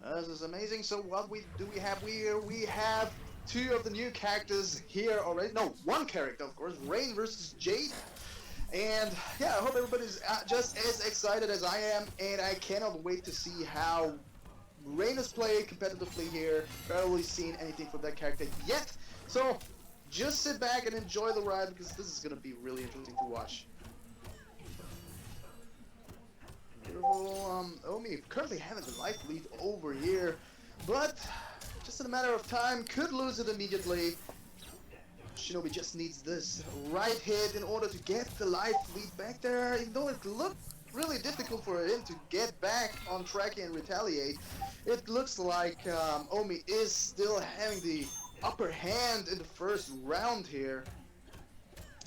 This is amazing. So what we have here? We have two of the new characters here already. No, one character, of course. Rain versus Jade. And yeah, I hope everybody's just as excited as I am, and I cannot wait to see how Rain is played competitively here. Barely seen anything from that character yet. So just sit back and enjoy the ride because this is gonna be really interesting to watch. Beautiful, Omi currently having the life lead over here, but just in a matter of time, could lose it immediately. Shinobi just needs this right hit in order to get the life lead back there, even though it looked really difficult for him to get back on track and retaliate. It looks like Omi is still having the upper hand in the first round here.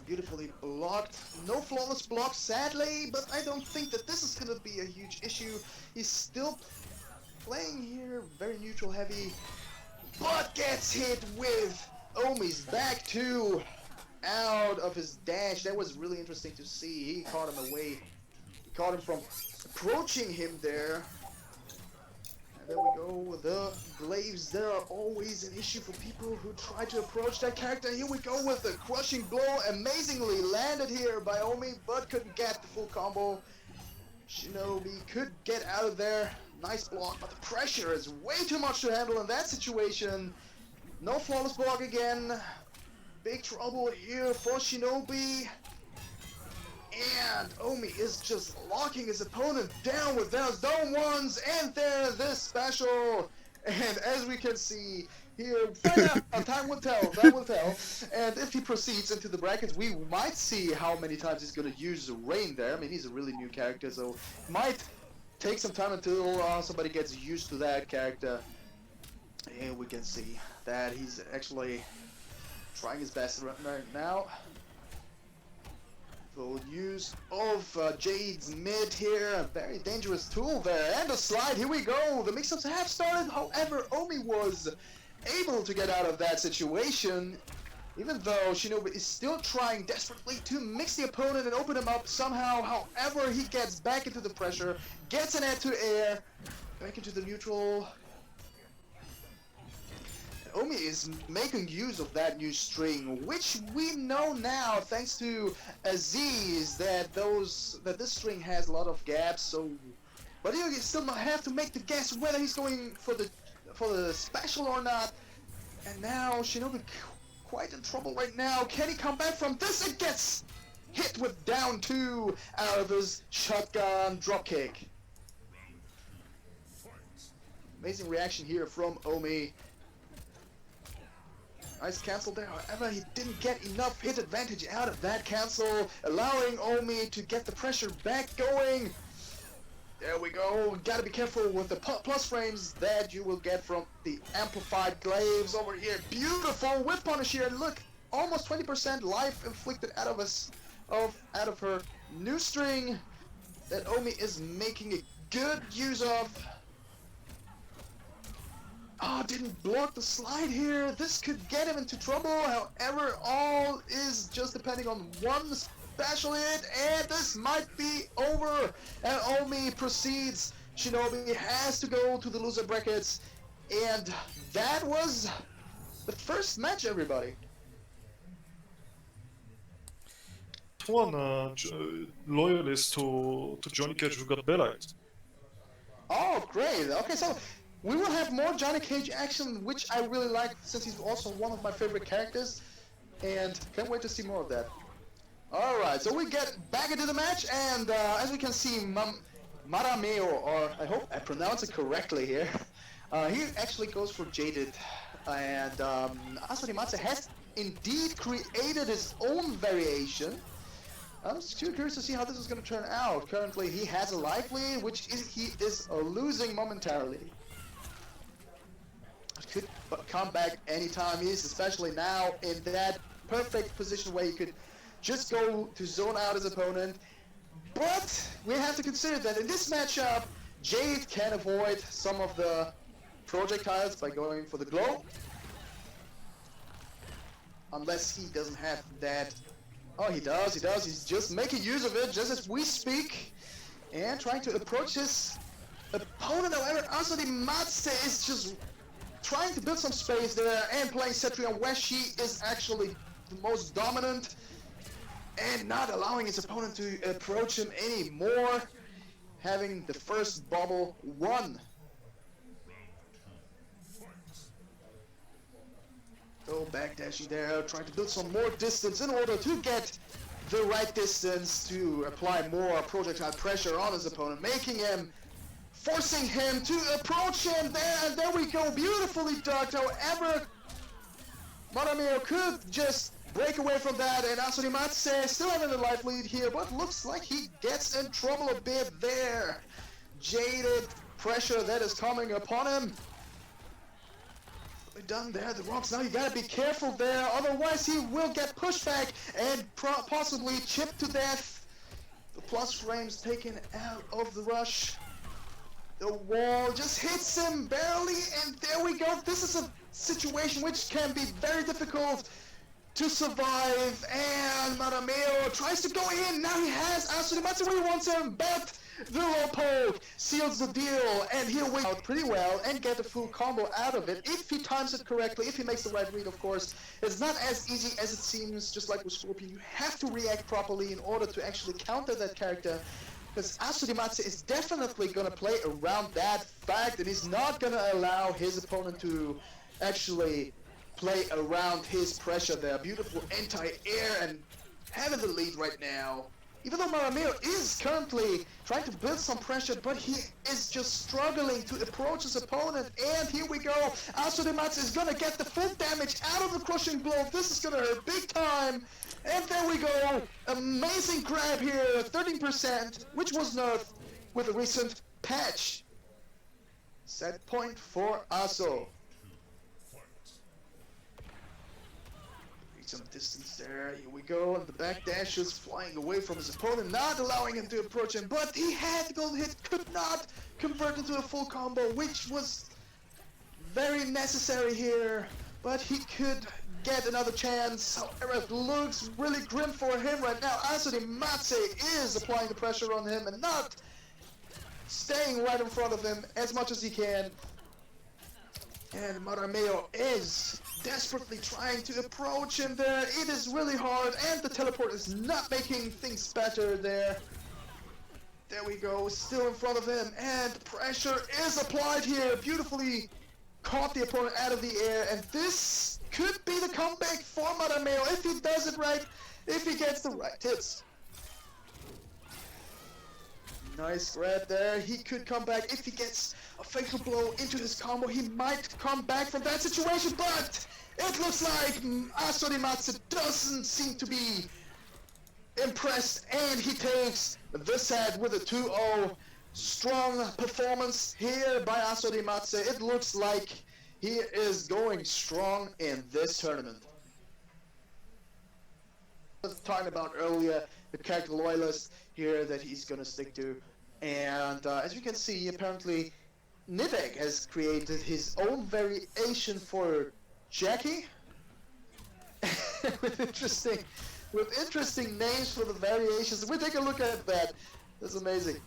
Beautifully blocked. No flawless block, sadly, but I don't think that this is going to be a huge issue. He's still playing here, very neutral heavy, but gets hit with Omi's back two out of his dash. That was really interesting to see. He caught him away. He caught him from approaching him there. And there we go. The glaives there are always an issue for people who try to approach that character. Here we go with the crushing blow. Amazingly landed here by Omi, but couldn't get the full combo. Shinobi could get out of there. Nice block, but the pressure is way too much to handle in that situation. No flawless block again. Big trouble here for Shinobi. And Omi is just locking his opponent down with those dome ones. And there, this special. And as we can see here, time will tell, time will tell. And if he proceeds into the brackets, we might see how many times he's going to use Rain there. I mean, he's a really new character, so might take some time until somebody gets used to that character. And we can see that he's actually trying his best right now. Full use of Jade's mid here. A very dangerous tool there. And a slide. Here we go. The mix-ups have started. However, Omi was able to get out of that situation. Even though Shinobi is still trying desperately to mix the opponent and open him up somehow. However, he gets back into the pressure. Gets an air to air. Back into the neutral. Omi is making use of that new string, which we know now, thanks to Aziz, that this string has a lot of gaps. So, but you still have to make the guess whether he's going for the special or not. And now Shinobi quite in trouble right now. Can he come back from this? It gets hit with down two out of his shotgun dropkick. Amazing reaction here from Omi. Nice cancel there, however, he didn't get enough hit advantage out of that cancel, allowing Omi to get the pressure back going. There we go. Gotta be careful with the plus frames that you will get from the amplified glaives over here. Beautiful whip punish here. Look, almost 20% life inflicted out of her new string that Omi is making a good use of. Oh, didn't block the slide here. This could get him into trouble. However, all is just depending on one special hit, and this might be over. And Omi proceeds. Shinobi has to go to the loser brackets, and that was the first match, everybody. One loyalist to Johnny Cage who got bellite. Oh, great. Okay, so we will have more Johnny Cage action, which I really like, since he's also one of my favorite characters, and can't wait to see more of that. Alright, so we get back into the match, and as we can see, Marameo, or I hope I pronounce it correctly here, he actually goes for Jaded, and Asurimatsu has indeed created his own variation. I'm still curious to see how this is going to turn out. Currently, he has a life lead, which he is losing momentarily. Could come back anytime. He's especially now in that perfect position where he could just go to zone out his opponent. But we have to consider that in this matchup, Jade can avoid some of the projectiles by going for the glow. Unless he doesn't have that. Oh, he does. He's just making use of it just as we speak. And trying to approach his opponent, however, Asodi Matse is just trying to build some space there and playing Sentry on where she is actually the most dominant and not allowing his opponent to approach him anymore, having the first bubble won. Go backdashing there, trying to build some more distance in order to get the right distance to apply more projectile pressure on his opponent, forcing him to approach him there, and there we go, beautifully ducked. However, Marameo could just break away from that, and Asodi Matse still having the life lead here, but looks like he gets in trouble a bit there. Jaded pressure that is coming upon him. Done there, the rocks. Now you gotta be careful there, otherwise he will get pushed back and possibly chipped to death. The plus frames taken out of the rush. The wall just hits him barely, and there we go. This is a situation which can be very difficult to survive, and Marameo tries to go in. Now he has Asodi Matse where he wants him, but the low poke seals the deal, and he'll win out pretty well and get a full combo out of it if he times it correctly, if he makes the right read, of course. It's not as easy as it seems, just like with Scorpion. You have to react properly in order to actually counter that character, because Asodi Matse is definitely going to play around that fact, and he's not going to allow his opponent to actually play around his pressure there. Beautiful anti-air and having the lead right now. Even though Marameo is currently trying to build some pressure, but he is just struggling to approach his opponent. And here we go. Asodi Matse is going to get the full damage out of the crushing blow. This is going to hurt big time. And there we go. Amazing grab here. 13%, which was nerfed with a recent patch. Set point for Aso. Some distance there, here we go, and the back dash is flying away from his opponent, not allowing him to approach him, but he had the golden hit, could not convert into a full combo, which was very necessary here, but he could get another chance. However, it looks really grim for him right now. Asodi Matse is applying the pressure on him and not staying right in front of him as much as he can. And Marameo is desperately trying to approach him there. It is really hard, and the teleport is not making things better there. There we go, still in front of him, and pressure is applied here. Beautifully caught the opponent out of the air, and this could be the comeback for Marameo if he does it right, if he gets the right hits. Nice grab there. He could come back if he gets a fatal blow into his combo. He might come back from that situation, but it looks like Asodi Matse doesn't seem to be impressed, and he takes the set with a 2-0. Strong performance here by Asodi Matse. It looks like he is going strong in this tournament. I was talking about earlier, the character loyalist here that he's gonna stick to, and as you can see, apparently Nivek has created his own variation for Jackie with interesting names for the variations. We take a look at that. That's amazing.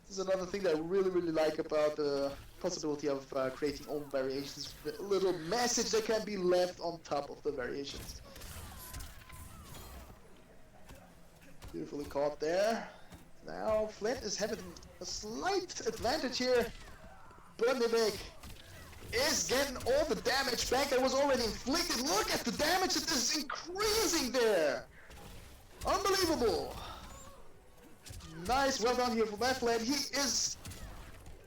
This is another thing that I really like about the possibility of creating own variations. A little message that can be left on top of the variations. Beautifully caught there. Now Flint is having a slight advantage here, but Nivek is getting all the damage back that was already inflicted. Look at the damage that is increasing there. Unbelievable. Nice, well done here for that Flint. He is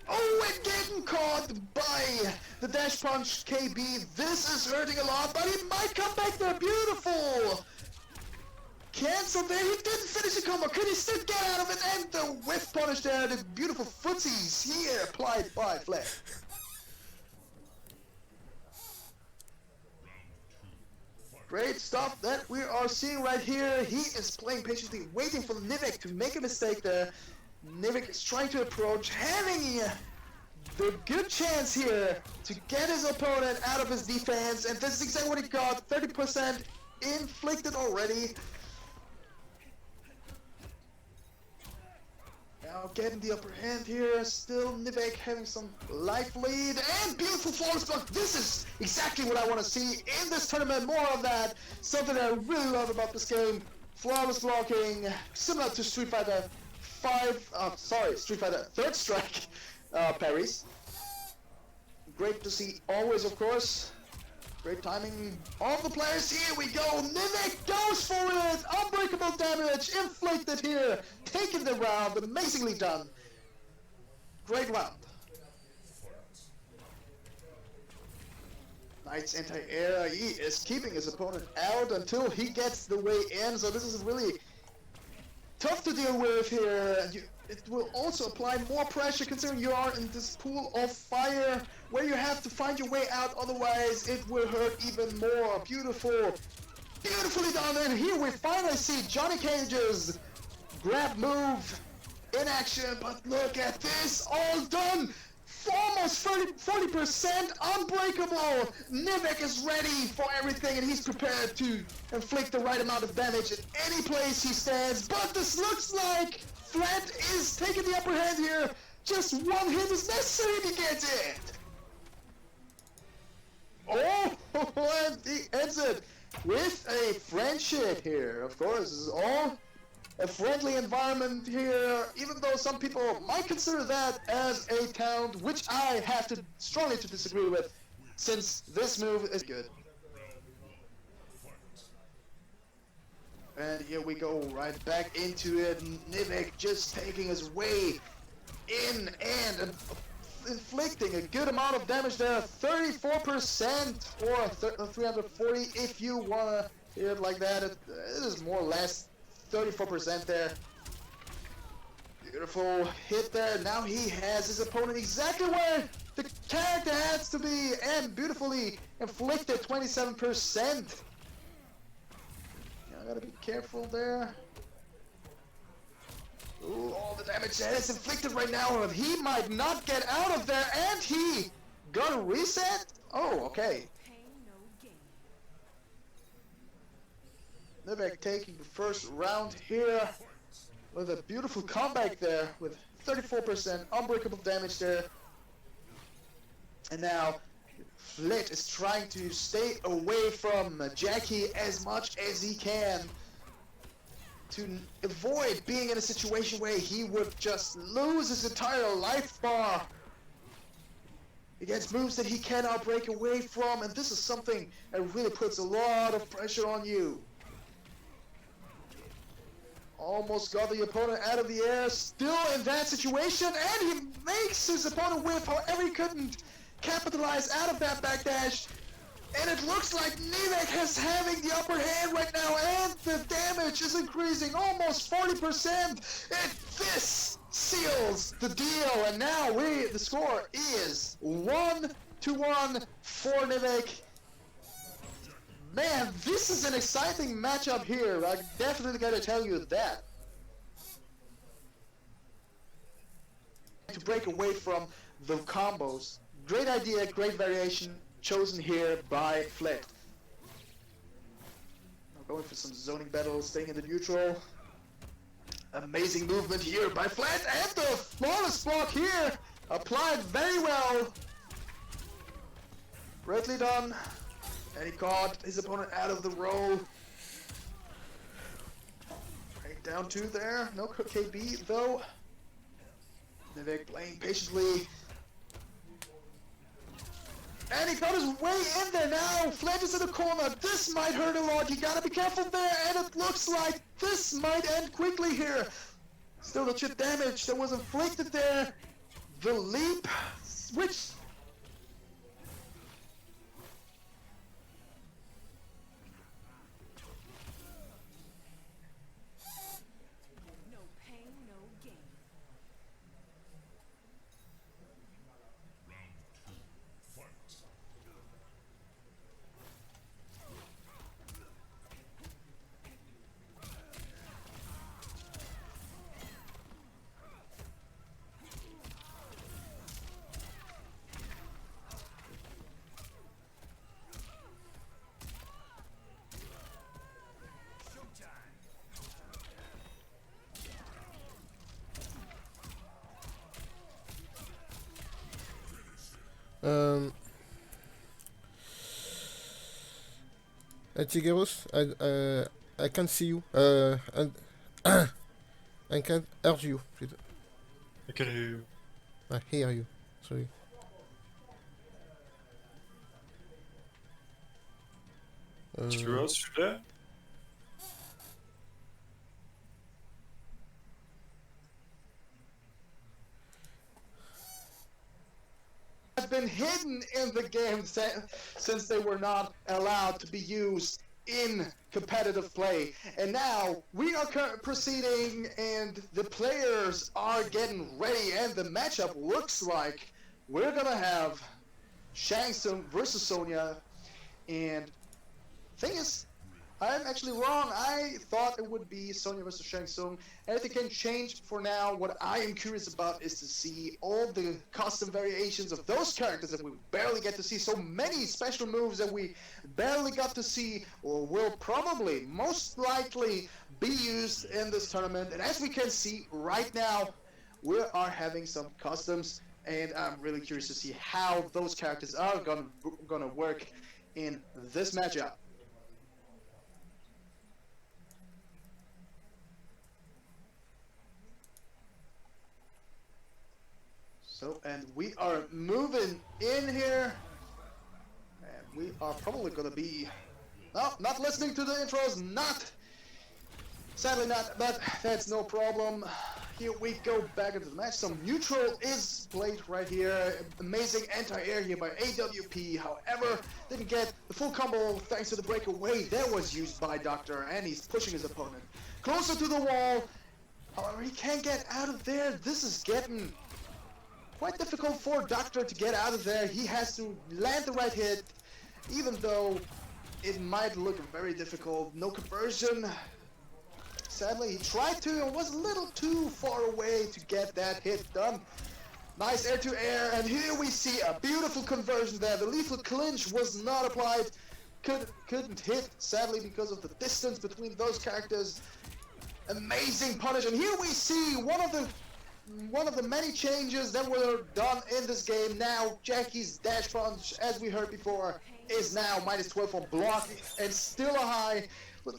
and getting caught by the dash punch KB. This is hurting a lot, but he might come back there. Beautiful. Cancel there, he didn't finish the combo, could he still get out of it, and the whiff punish there, the beautiful footsies here applied by Flair. Great stuff that we are seeing right here. He is playing patiently, waiting for Nivek to make a mistake there. Nivek is trying to approach, having the good chance here to get his opponent out of his defense, and this is exactly what he got, 30% inflicted already. Now getting the upper hand here, still Nivek having some life lead, and beautiful flawless block. This is exactly what I want to see in this tournament, more of that. Something that I really love about this game. Flawless blocking, similar to Street Fighter 5, Street Fighter Third Strike parries. Great to see always, of course. Great timing of the players. Here we go. Nivek goes for it. Unbreakable damage inflicted here. Taking the round. Amazingly done. Great round. Knight's anti-air. He is keeping his opponent out until he gets the way in. So this is really tough to deal with here. It will also apply more pressure considering you are in this pool of fire where you have to find your way out, otherwise it will hurt even more. Beautiful. Beautifully done, and here we finally see Johnny Cage's grab move in action, but look at this, all done! Almost 40% unbreakable! Nivek is ready for everything and he's prepared to inflict the right amount of damage at any place he stands, but this looks like Flint is taking the upper hand here. Just one hit is necessary to get it! Oh, and he ends it with a friendship here. Of course, this is all a friendly environment here, even though some people might consider that as a talent, which I have to strongly to disagree with, since this move is good. And here we go, right back into it. Nivek just taking his way in and inflicting a good amount of damage there. 34% or 340 if you want to hear it like that. It is more or less 34% there. Beautiful hit there. Now he has his opponent exactly where the character has to be, and beautifully inflicted 27%. Gotta be careful there. Ooh, all the damage that is inflicted right now. He might not get out of there, and he got a reset? Oh, okay. Nivek taking the first round here with a beautiful comeback there with 34% unbreakable damage there. And now Flit is trying to stay away from Jackie as much as he can to avoid being in a situation where he would just lose his entire life bar against moves that he cannot break away from, and this is something that really puts a lot of pressure on you. Almost got the opponent out of the air, still in that situation, and he makes his opponent whiff, however he couldn't capitalize out of that backdash, and it looks like Nivek is having the upper hand right now, and the damage is increasing almost 40%, and this seals the deal, and now the score is 1-1 for Nivek. Man, this is an exciting matchup here, I definitely gotta tell you that. To break away from the combos. Great idea, great variation chosen here by Flit. Now going for some zoning battles, staying in the neutral. Amazing movement here by Flit, and the flawless block here applied very well. Greatly done. And he caught his opponent out of the roll. Right down two there. No KB though. Nivek playing patiently. And he got his way in there now. Flange is in the corner. This might hurt a lot. You gotta be careful there. And it looks like this might end quickly here. Still the chip damage that was inflicted there. The leap, which... Um, Tigros, I can't see you. And I can't hear you. I can hear you. I hear you. Sorry. Tigros, you there? Have been hidden in the game since they were not allowed to be used in competitive play. And now we are proceeding and the players are getting ready and the matchup looks like we're gonna have Shang Tsung versus Sonya. And thing is, I'm actually wrong. I thought it would be Sonya versus Shang Tsung. Anything can change for now. What I am curious about is to see all the custom variations of those characters that we barely get to see. So many special moves that we barely got to see or will probably, most likely, be used in this tournament. And as we can see right now, we are having some customs. And I'm really curious to see how those characters are gonna work in this matchup. So, and we are moving in here, and we are probably gonna be, no, not listening to the intros, sadly not, but that's no problem. Here we go back into the match. Some neutral is played right here. Amazing anti-air here by AWP. However, didn't get the full combo thanks to the breakaway that was used by Doctor, and he's pushing his opponent closer to the wall. However, he can't get out of there. This is getting quite difficult for Doctor to get out of there. He has to land the right hit, even though it might look very difficult. No conversion. Sadly, he tried to and was a little too far away to get that hit done. Nice air-to-air, and here we see a beautiful conversion there. The lethal clinch was not applied. Couldn't hit, sadly, because of the distance between those characters. Amazing punish, and here we see one of the many changes that were done in this game. Now Jackie's dash punch, as we heard before, is now -12 on block and still a high,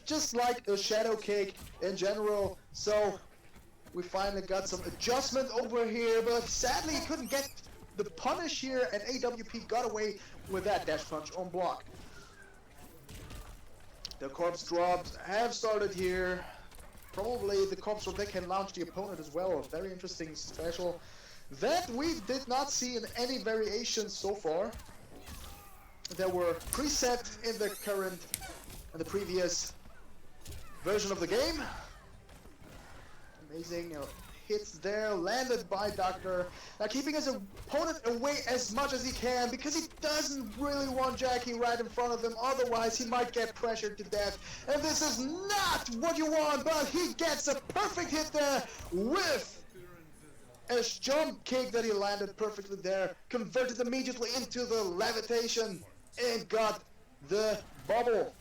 just like a shadow kick in general. So we finally got some adjustment over here, but sadly he couldn't get the punish here, and AWP got away with that dash punch on block. The corpse drops have started here. Probably the corpse drop, they can launch the opponent as well. A very interesting special that we did not see in any variations so far. That were preset in the current and the previous version of the game. Amazing hits there, landed by Doctor. Now keeping his opponent away as much as he can, because he doesn't really want Jackie right in front of him, otherwise he might get pressured to death. And this is not what you want, but he gets a perfect hit there with a jump kick that he landed perfectly there, converted immediately into the levitation, and got the bubble.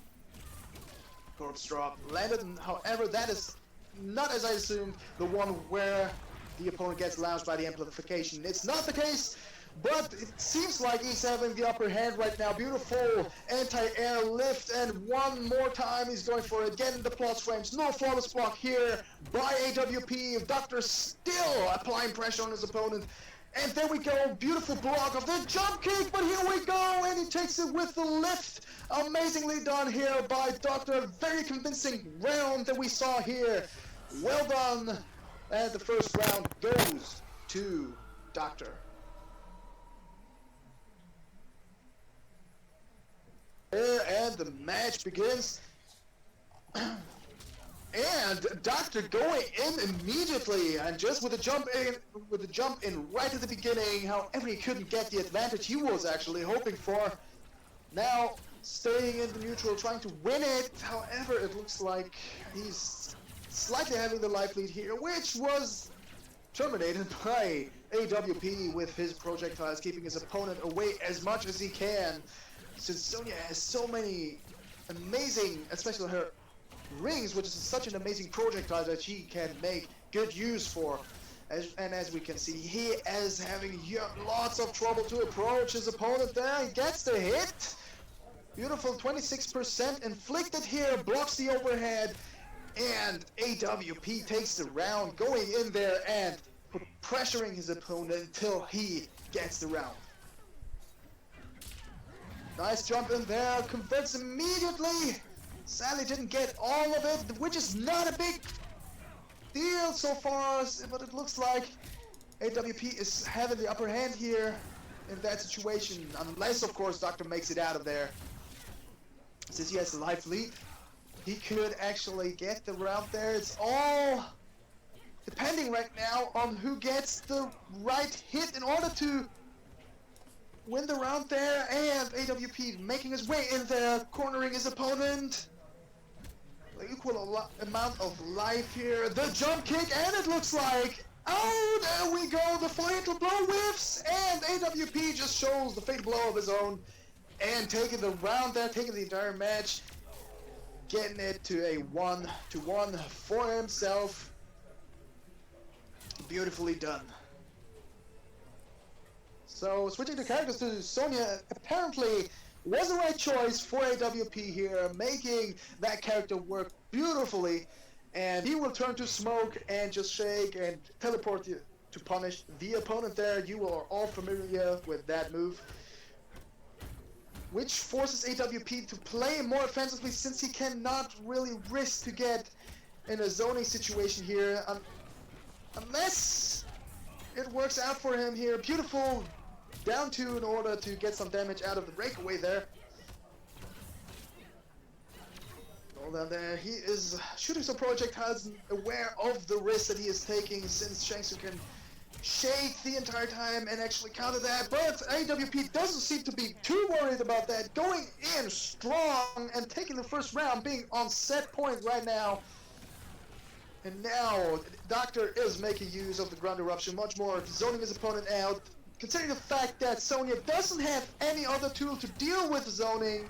Corpse drop landed, however, that is not, as I assumed, the one where the opponent gets launched by the amplification. It's not the case, but it seems like he's having the upper hand right now. Beautiful anti-air lift, and one more time he's going for it, getting the plus frames. No flawless block here by AWP. Doctor still applying pressure on his opponent. And there we go, beautiful block of the jump kick, but here we go, and he takes it with the lift. Amazingly done here by Doctor. Very convincing round that we saw here. Well done. And the first round goes to Doctor. And the match begins. And Doctor going in immediately, and just with the jump in right at the beginning. However, he couldn't get the advantage he was actually hoping for. Now staying in the neutral, trying to win it. However, it looks like he's slightly having the life lead here, which was terminated by AWP with his projectiles, keeping his opponent away as much as he can. Since Sonya has so many amazing, especially her rings, which is such an amazing projectile that she can make good use for. As we can see, he is having lots of trouble to approach his opponent there. He gets the hit. Beautiful 26% inflicted here, blocks the overhead, and AWP takes the round, going in there and pressuring his opponent until he gets the round. Nice jump in there, converts immediately. Sadly didn't get all of it, which is not a big deal so far, but it looks like AWP is having the upper hand here in that situation, unless of course Doctor makes it out of there. Since he has the life lead, he could actually get the round there. It's all depending right now on who gets the right hit in order to win the round there, and AWP making his way in there, cornering his opponent. Equal amount of life here. The jump kick, and it looks like, oh, there we go, the fatal blow whiffs, and AWP just shows the fatal blow of his own, and taking the round there, taking the entire match, getting it to a 1-1 for himself. Beautifully done. So switching the characters to Sonya apparently was the right choice for AWP here, making that character work beautifully, and he will turn to smoke and just shake and teleport you to punish the opponent there. You are all familiar with that move, which forces AWP to play more offensively since he cannot really risk to get in a zoning situation here unless it works out for him here. Beautiful down 2 in order to get some damage out of the breakaway there. All down there, he is shooting some projectiles, aware of the risk that he is taking, since Shangsu can shake the entire time and actually counter that, but AWP doesn't seem to be too worried about that, going in strong and taking the first round, being on set point right now. And now Doctor is making use of the ground eruption much more, zoning his opponent out. Considering the fact that Sonya doesn't have any other tool to deal with zoning,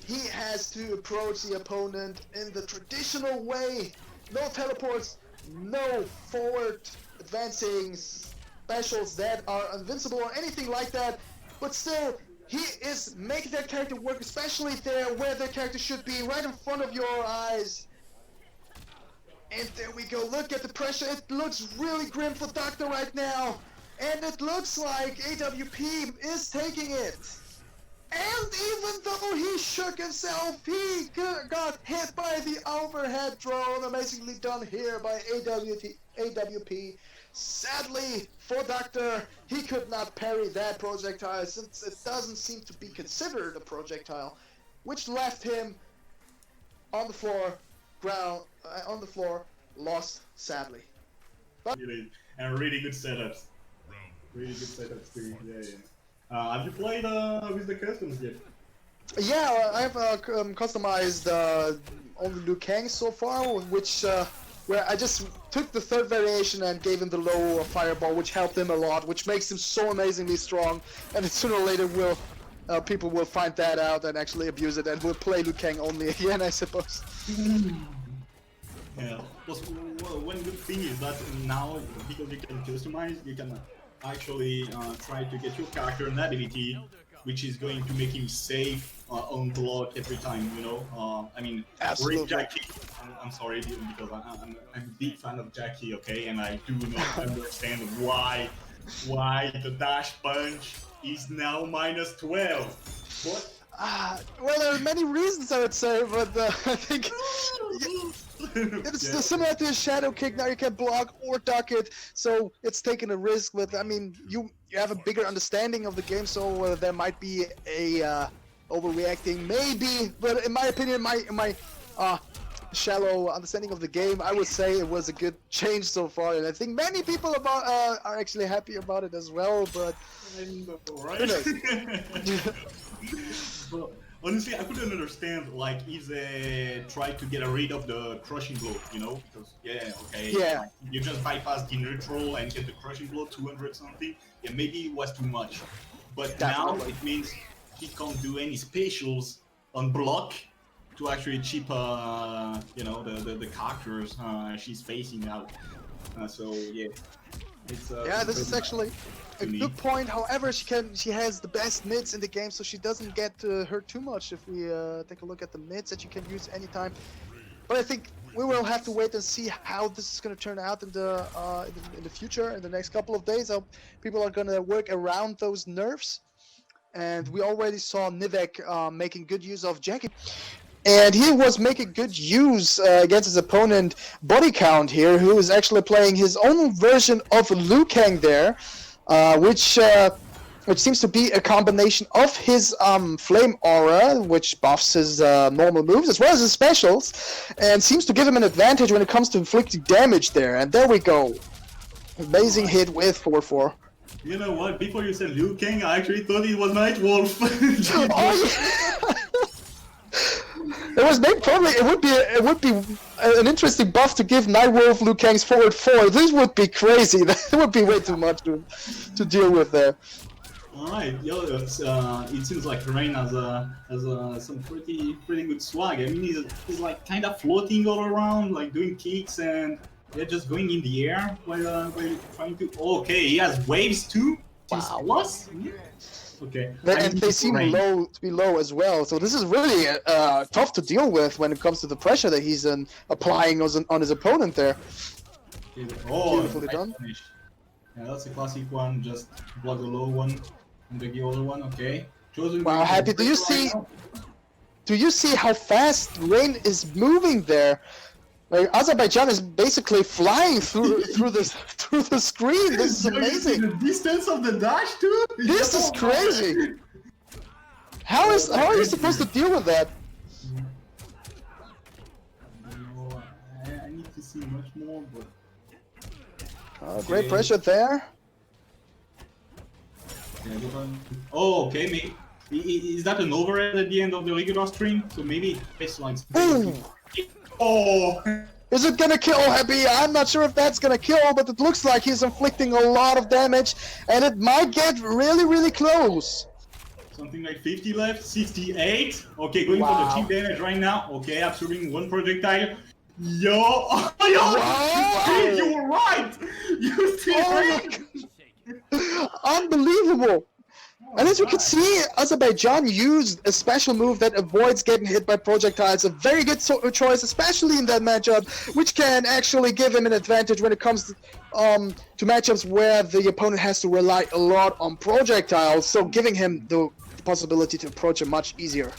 he has to approach the opponent in the traditional way. No teleports, no forward advancing specials that are invincible or anything like that, but still, he is making that character work, especially there where that character should be, right in front of your eyes. And there we go, look at the pressure, it looks really grim for Doctor right now. And it looks like AWP is taking it. And even though he shook himself, he got hit by the overhead drone. Amazingly done here by AWP. Sadly for Doctor, he could not parry that projectile since it doesn't seem to be considered a projectile, which left him on the floor, lost sadly. But and really good setups. Really good setups too. Yeah. Have you played with the customs yet? Yeah, I've customized only Liu Kang so far, which where I just took the third variation and gave him the low fireball, which helped him a lot, which makes him so amazingly strong. And sooner or later, people will find that out and actually abuse it, and will play Liu Kang only again, I suppose. Yeah. Plus, one good thing is that now, because you can customize, you can actually try to get your character an ability which is going to make him safe on block every time, you know. I mean, absolutely. Jackie, I'm sorry because I'm a big fan of Jackie, okay, and I do not understand why the dash punch is now -12. What? Well, there are many reasons, I would say, but I think it's similar to a shadow kick. Now you can block or duck it, so it's taking a risk. But I mean, you have a bigger understanding of the game, so there might be a overreacting, maybe. But in my opinion, my shallow understanding of the game, I would say it was a good change so far, and I think many people are actually happy about it as well. But But honestly, I couldn't understand, like, if they tried to get rid of the crushing blow, you know, because like, you just bypass the neutral and get the crushing blow 200 something. Yeah, maybe it was too much, but definitely. Now it means he can't do any specials on block to actually chip, you know, the characters she's facing out. So yeah, it's Yeah, this is actually a good point. However, she has the best mids in the game, so she doesn't get hurt too much if we take a look at the mids that you can use anytime. But I think we will have to wait and see how this is going to turn out in the future, in the next couple of days. How people are going to work around those nerfs. And we already saw Nivek making good use of Jackie. And he was making good use against his opponent, Body Count here, who is actually playing his own version of Liu Kang there, which seems to be a combination of his Flame Aura, which buffs his normal moves, as well as his specials, and seems to give him an advantage when it comes to inflicting damage there. And there we go. Amazing hit with 4-4. You know what? Before you said Liu Kang, I actually thought it was Nightwolf. It was maybe probably it would be an interesting buff to give Nightwolf Liu Kang's forward 4. This would be crazy. That would be way too much to deal with there. Alright, it seems like Rain has some pretty good swag. I mean, he's like kind of floating all around, like doing kicks, and they're just going in the air while trying to. Oh, okay, he has waves too. Wow. Plus. Okay. And they seem to be low as well. So this is really tough to deal with when it comes to the pressure that he's applying on his opponent there. Oh, beautifully done. Finish. Yeah, that's a classic one. Just block the low one and the other one. Okay. Wow, Happy. Do you see how fast Rain is moving there? Like, Azerbaijan is basically flying through the screen. This is amazing. The distance of the dash too. This is crazy. How are you supposed to deal with that? I need to see much more, but. Great pressure there. Oh, okay. Maybe is that an overhead at the end of the regular stream? So maybe baselines. Oh! Is it gonna kill Happy? I'm not sure if that's gonna kill, but it looks like he's inflicting a lot of damage, and it might get really close. Something like 50 left, 68. Okay, going for the cheap damage right now. Okay, absorbing one projectile. Yo! Wow. You were right! You still right! Unbelievable! And as you can see, Azerbaijan used a special move that avoids getting hit by projectiles. A very good choice, especially in that matchup, which can actually give him an advantage when it comes to matchups where the opponent has to rely a lot on projectiles, so giving him the possibility to approach him much easier.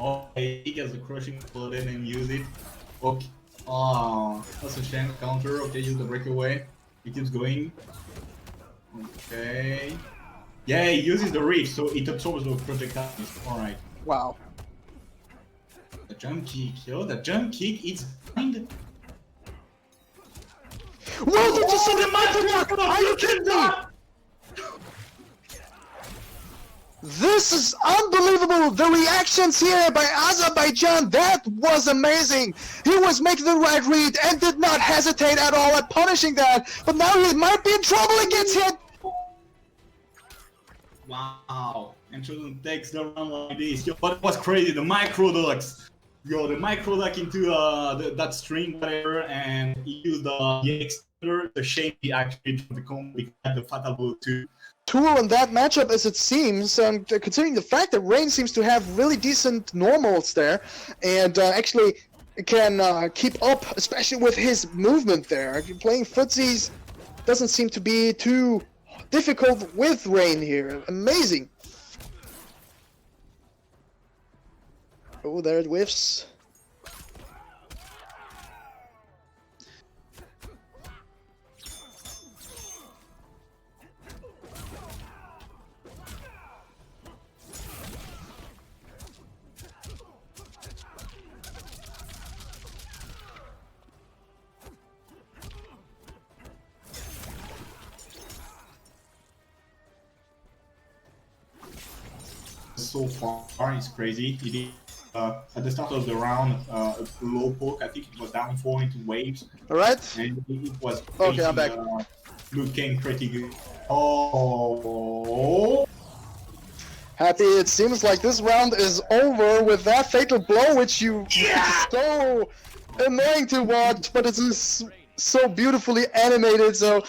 Oh, he gets the crushing blood in and use it. Okay. Oh, that's a shame counter. Okay, use the breakaway. He keeps going. Okay. Yeah, he uses the reef, so it absorbs the projectiles. Alright. Wow. The jump kick, yo, the jump kick, it's behind. Whoa, did you see the micro-block? Are you kidding me? This is unbelievable! The reactions here by Azerbaijan, that was amazing! He was making the right read and did not hesitate at all at punishing that, but now he might be in trouble and gets hit! Wow, and Chosen takes the run like this. Yo, but it was crazy, the micro ducks. Yo, the micro duck into that string, whatever, and he used the extender. The shame he actually dropped the combo because the fatal blow too. Tool in that matchup as it seems, considering the fact that Rain seems to have really decent normals there, and actually can keep up, especially with his movement there. Playing footsies doesn't seem to be too difficult with Rain here. Amazing. Oh, there it whiffs. So far, it's crazy. He did at the start of the round a low poke. I think it was down 4 into waves. All right. And it was okay. I'm back. Liu Kang pretty good. Oh. Happy. It seems like this round is over with that fatal blow, which you so annoying to watch, but it's so beautifully animated. So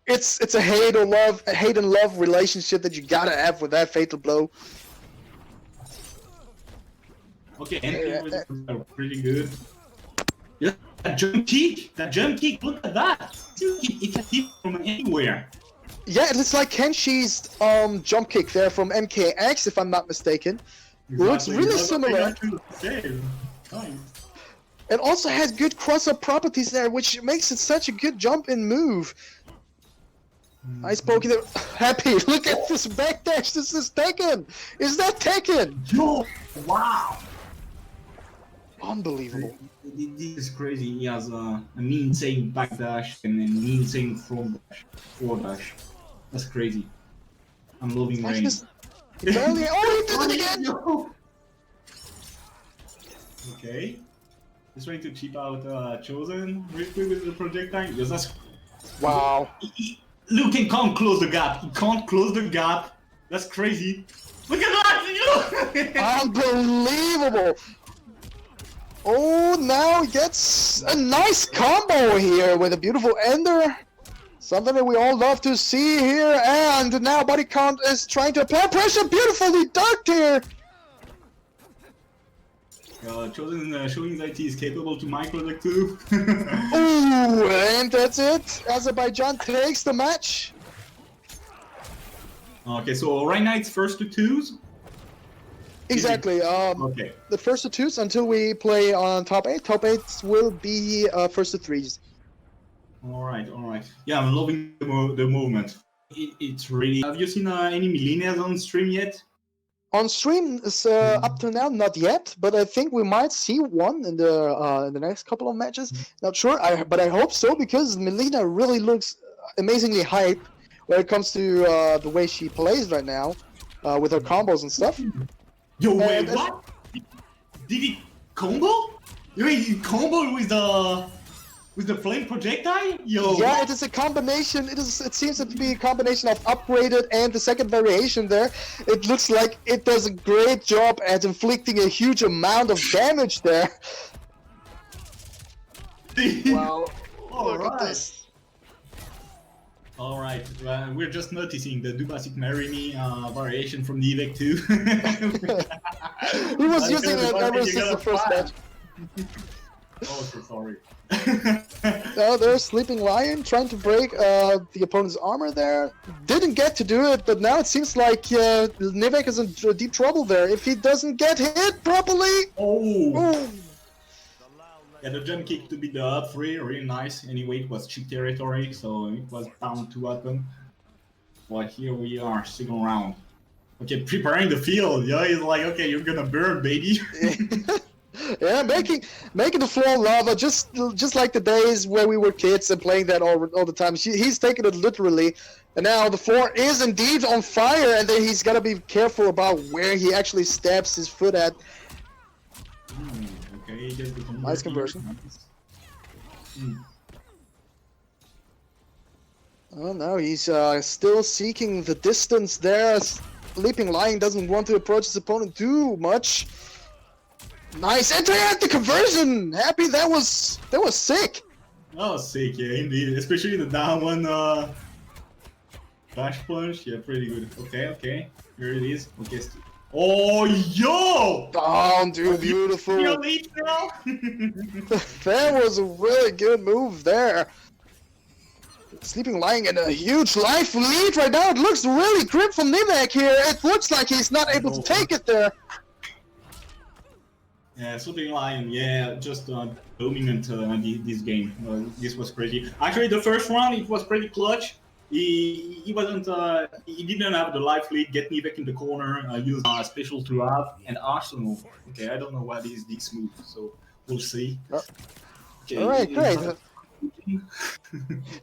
it's a hate and love relationship that you gotta have with that fatal blow. Okay, and was pretty good. Yeah, that jump kick, look at that. It can hit from anywhere. Yeah, it's like Kenshi's jump kick there from MKX, if I'm not mistaken. Exactly. Looks really similar. Nice. It also has good cross-up properties there, which makes it such a good jump and move. Nice poking there. Happy, look at this backdash. This is Tekken. Is that Tekken? Yo, wow. Unbelievable. This is crazy. He has an insane backdash and an insane front dash, forward dash. That's crazy. I'm loving Rain. Barely. Oh, he did it again! Okay. Just trying to cheap out Chosen real quick with the projectile. Yes, that's... Wow. Luke can't close the gap. He can't close the gap. That's crazy. Look at that! Unbelievable! Oh, now he gets a nice combo here with a beautiful ender. Something that we all love to see here. And now Body Count is trying to apply pressure. Beautifully ducked here. Chosen showing that he is capable to micro-deck too. Ooh, and that's it. Azerbaijan takes the match. Okay, so right now it's first to twos. Exactly. Okay. The first to twos until we play on top 8. Top 8 will be first to threes. All right. Yeah, I'm loving the movement. It's really... Have you seen any millennials on stream yet? On stream, up to now, not yet, but I think we might see one in the next couple of matches. Not sure, but I hope so, because Melina really looks amazingly hype when it comes to the way she plays right now, with her combos and stuff. Yo, wait, what? Did he combo? Wait, he combo with the flame projectile? Yo. Yeah, it is a combination. It seems to be a combination of upgraded and the second variation there. It looks like it does a great job at inflicting a huge amount of damage there. Wow. Look at this. Alright, we're just noticing the Dubasic Marini variation from the Evic 2. He was using it ever since the first match. Oh, so sorry. Now there's Sleeping Lion trying to break the opponent's armor there. Didn't get to do it, but now it seems like Nivek is in deep trouble there. If he doesn't get hit properly... Oh! Yeah, the jump kick to be the up 3, really nice. Anyway, it was cheap territory, so it was bound to happen. But here we are, second round. Okay, preparing the field. Yeah, he's like, okay, you're gonna burn, baby. Yeah, making the floor lava, just like the days where we were kids and playing that all the time. He's taking it literally, and now the floor is indeed on fire, and then he's gotta be careful about where he actually steps his foot at. Okay, nice conversion. Oh no, he's still seeking the distance there. Leaping Lion doesn't want to approach his opponent too much. Nice enter at the conversion! Happy, that was sick! That was sick, yeah, indeed. Especially the down one dash punch, yeah, pretty good. Okay, here it is. Okay. Oh, yo! Down, dude, beautiful. That was a really good move there. Sleeping Lion in a huge life lead right now. It looks really grim from Nivek here. It looks like he's not able to take it there. Yeah, Sleeping Lion, yeah, just dominant this game. This was crazy. Actually, the first round, it was pretty clutch. He didn't have the life lead, get Nivek in the corner, use special to have, and Arsenal. Okay, I don't know what is this move, so we'll see. Okay, alright, great.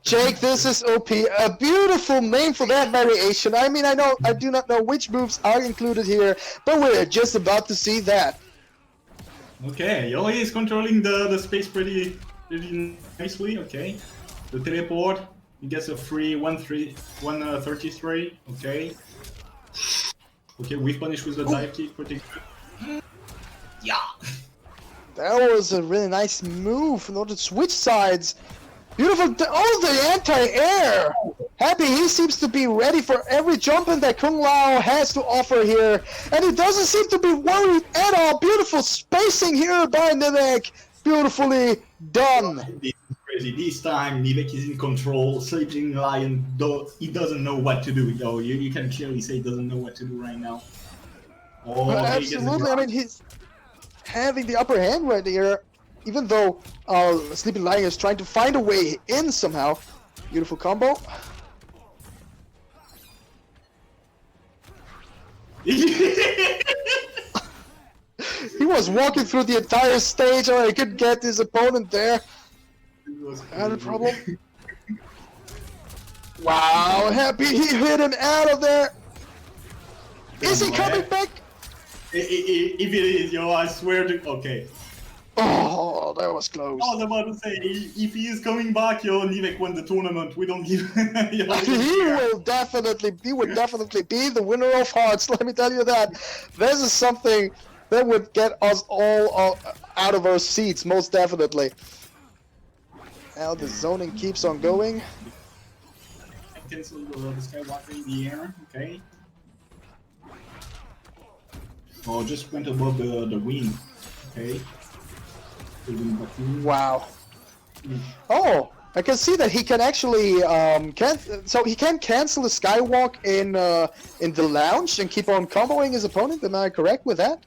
Jake, this is OP. A beautiful name for that variation. I mean, I do not know which moves are included here, but we're just about to see that. Okay, Yoli is controlling the space pretty nicely. Okay, the teleport, he gets a free 133. Okay, we've punished with the dive kick, pretty good. Yeah, that was a really nice move in order to switch sides. Beautiful, oh, the anti-air! Happy, he seems to be ready for every jump in that Kung Lao has to offer here. And he doesn't seem to be worried at all. Beautiful spacing here by Nivek. Beautifully done. This is crazy. This time, Nivek is in control. Sleeping Lion, he doesn't know what to do. Yo, you can clearly say he doesn't know what to do right now. Oh, Absolutely, I mean, he's having the upper hand right here. Even though Sleeping Lion is trying to find a way in somehow. Beautiful combo. He was walking through the entire stage, or he could get his opponent there. Not a problem. Wow, Happy, he hit him out of there. Is he coming back? If it is, yo, I swear to. Okay. Oh, that was close. I was about to say, if he is coming back, yo, Nivek won the tournament. We don't give. Yo, he would definitely be the winner of hearts. Let me tell you that. This is something that would get us all out of our seats, most definitely. Now the zoning keeps on going. Cancel the skywalker in the air. Okay. Oh, just went above the wind. Okay. Wow. Oh, I can see that he can actually so he can cancel the skywalk in the lounge and keep on comboing his opponent. Am I correct with that?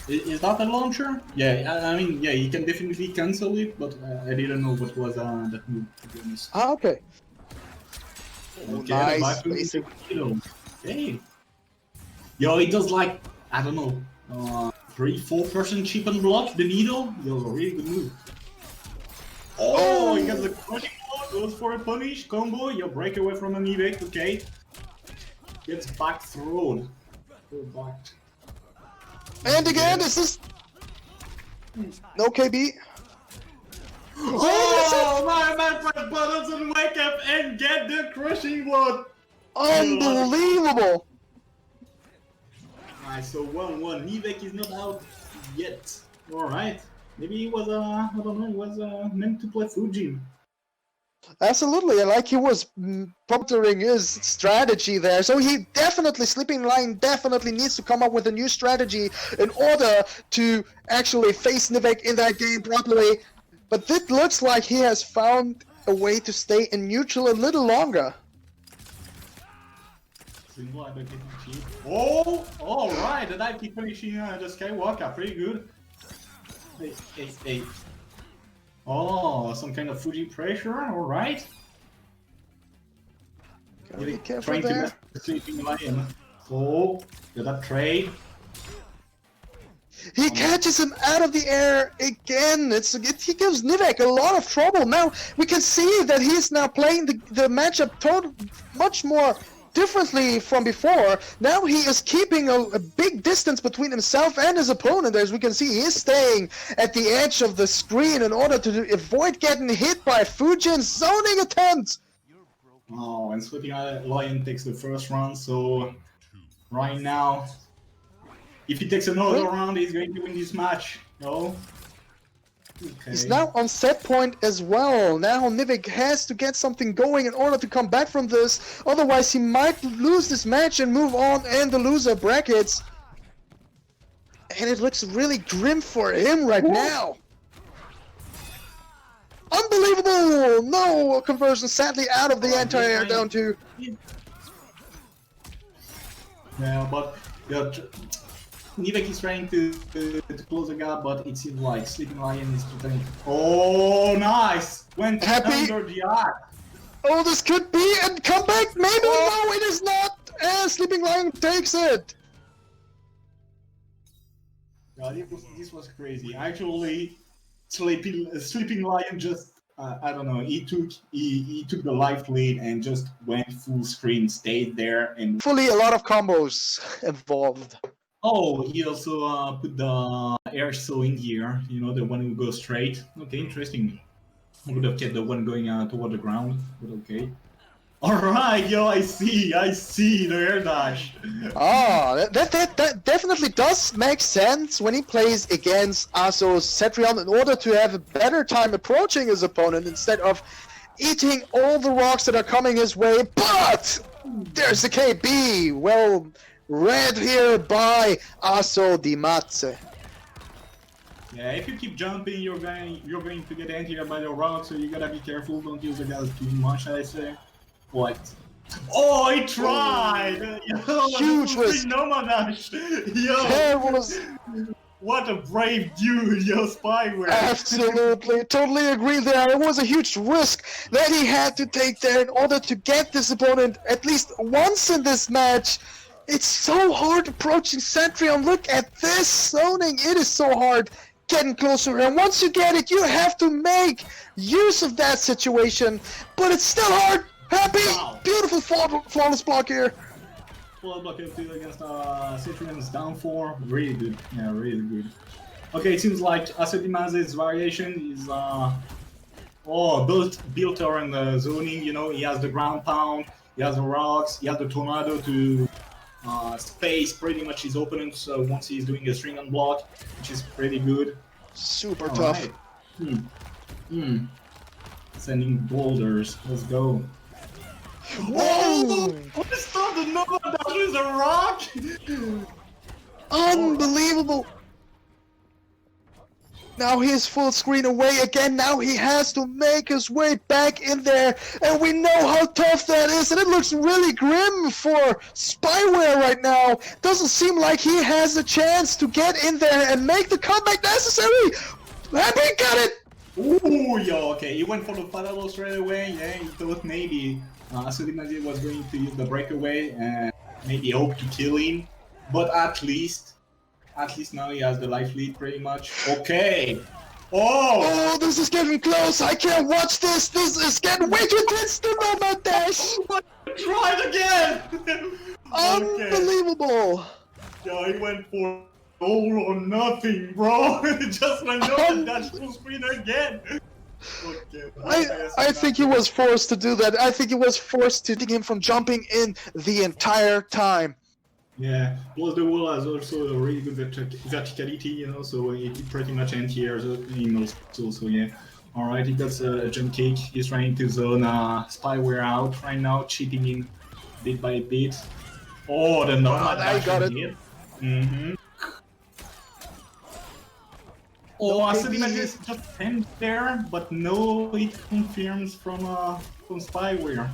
Is that a launcher? Yeah, I mean, yeah, he can definitely cancel it, but I didn't know what was that move, to be honest. Ah, okay. Okay, Nice. Basic. Okay. Yo, it does like, I don't know, 3-4% chip and block the needle. Yo, really good move. Oh, he gets the crushing blow, goes for a punish combo. Yo, break away from an evac, okay. Gets back thrown. Go back. And again, this is no KB. Oh, my friend doesn't wake up and get the crushing blow. Unbelievable. Alright, so 1-1. Nivek is not out yet. Alright. Maybe he was, I don't know, he was meant to play Fujin. Absolutely, and like he was prompting his strategy there, so he definitely, Sleeping Lion definitely needs to come up with a new strategy in order to actually face Nivek in that game properly. But it looks like he has found a way to stay in neutral a little longer. Oh, alright, the dive kick finishing the Skywalker, pretty good. Hey. Oh, some kind of Fuji pressure, alright. Gotta be careful Trying there. to mess with the Sleeping Lion. Oh, got that trade. He catches him out of the air again. He gives Nivek a lot of trouble. Now we can see that he's now playing the matchup much more differently from before. Now he is keeping a big distance between himself and his opponent. As we can see, he is staying at the edge of the screen in order to avoid getting hit by Fujin's zoning attempt. Oh, and Sleeping Lion takes the first round, so right now, if he takes another round, he's going to win this match. No? Okay. He's now on set point as well. Now Nivek has to get something going in order to come back from this. Otherwise, he might lose this match and move on in the loser brackets. And it looks really grim for him right now. Unbelievable! No conversion, sadly out of the anti-air down to... Yeah, but Nivek is trying to close the gap, but it seems like Sleeping Lion is trying. Oh, nice! Went under the arc. Oh, this could be a comeback. Maybe no, it is not. Sleeping Lion takes it. Yeah, this was crazy. Actually, Sleeping Lion just I don't know. He took the life lead and just went full screen, stayed there, and fully a lot of combos involved. Oh, he also put the air saw in here, you know, the one who goes straight. Okay, interesting. I would have kept the one going toward the ground, but okay. Alright, yo, I see the air dash. Ah, that definitely does make sense when he plays against Aso's Cetrion in order to have a better time approaching his opponent instead of eating all the rocks that are coming his way, but there's the KB, well read here by Aso Dimatse. Yeah, if you keep jumping, you're going to get anti by the rock, so you gotta be careful. Don't use the gas too much, I say. What? Oh, he tried! Yo, Huge risk. No Manash. Yo, There was what a brave dude, yo, Spyware. absolutely, totally agree there. It was a huge risk that he had to take there in order to get this opponent at least once in this match. It's so hard approaching Centrion. Look at this zoning. It is so hard getting closer. And once you get it, you have to make use of that situation. But it's still hard. Happy. Wow. Beautiful flawless block here. Full block F2 against Citrion's down 4. Really good. Yeah, really good. Okay, it seems like Asedimaze's variation is built around the zoning, you know. He has the ground pound, he has the rocks, he has the tornado to space pretty much his opponents once he's doing a string on block, which is pretty good. Super tough. Right. Sending boulders. Let's go. Whoa! What is that? The Nova Dash is a rock? Unbelievable. Now he is full screen away again. Now he has to make his way back in there. And we know how tough that is. And it looks really grim for Spyware right now. Doesn't seem like he has a chance to get in there and make the comeback necessary. Happy got it. Ooh, yo, okay. He went for the Fadalo straight away. Yeah, he thought maybe Asedimaze was going to use the breakaway and maybe hope to kill him. But at least now he has the life lead pretty much. Okay. Oh, this is getting close. I can't watch this. This is getting way too tense. The moment dash. Try it again. Unbelievable. Yo, he went for all or nothing, bro. Just another dash full screen again. Okay. I think he was forced to do that. I think he was forced to take him from jumping in the entire time. Yeah, plus the wall has also a really good verticality, you know, so it pretty much anti-airs him also, so yeah. Alright, he got a jump kick. He's trying to zone Spyware out right now, cheating in bit by bit. Oh, the nomad I got it. Mm-hmm. Oh, Asedimaze is just pinned there, but no, it confirms from Spyware.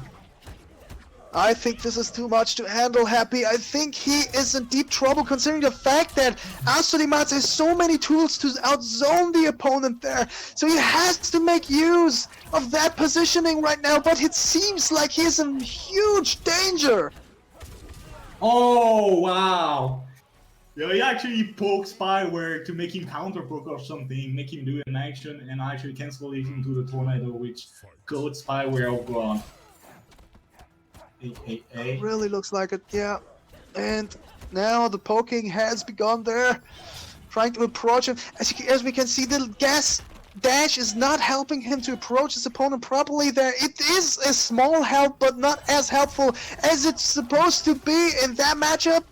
I think this is too much to handle, Happy. I think he is in deep trouble considering the fact that Asodimatsu has so many tools to outzone the opponent there. So he has to make use of that positioning right now, but it seems like he is in huge danger. Oh, wow. Yeah, he actually poked Spyware to make him counter poke or something, make him do an action, and actually cancel it into the tornado, which got Spyware off guard. It really looks like it, yeah. And now the poking has begun there, trying to approach him. As we can see, the gas dash is not helping him to approach his opponent properly there. It is a small help, but not as helpful as it's supposed to be in that matchup.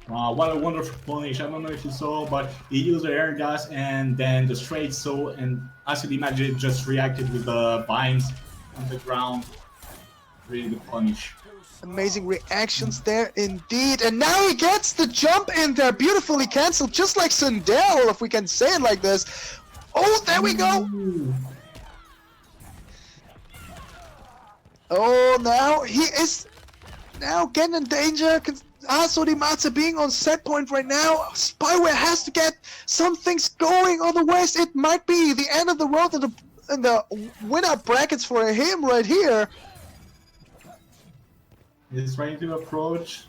What a wonderful punish. I don't know if you saw, but he used the air gas and then the straight saw, and Asodimaze just reacted with the vines on the ground. Really good punish. Amazing reactions there indeed, and now he gets the jump in there, beautifully cancelled, just like Sundell, if we can say it like this. Oh, there we go. Ooh. Oh, now he is now getting in danger. Asodimatsu being on set point right now. Spyware has to get some things going, otherwise it might be the end of the road in the winner brackets for him right here. He's trying to approach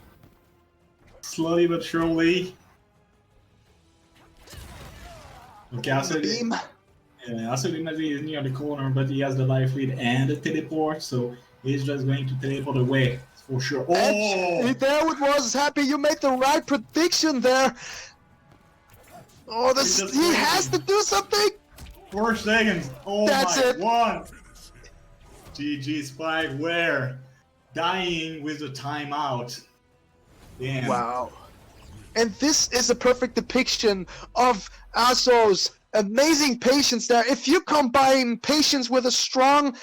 slowly but surely. Okay, Asodimaze is near the corner, but he has the life lead and the teleport, so he's just going to teleport away for sure. Oh! And there it was, Happy. You made the right prediction there. Oh, he has to do something. 4 seconds. Oh, that's my it. God. GG Spyware. Dying with a timeout. Damn. Wow. And this is a perfect depiction of Aso's amazing patience there. If you combine patience with a strong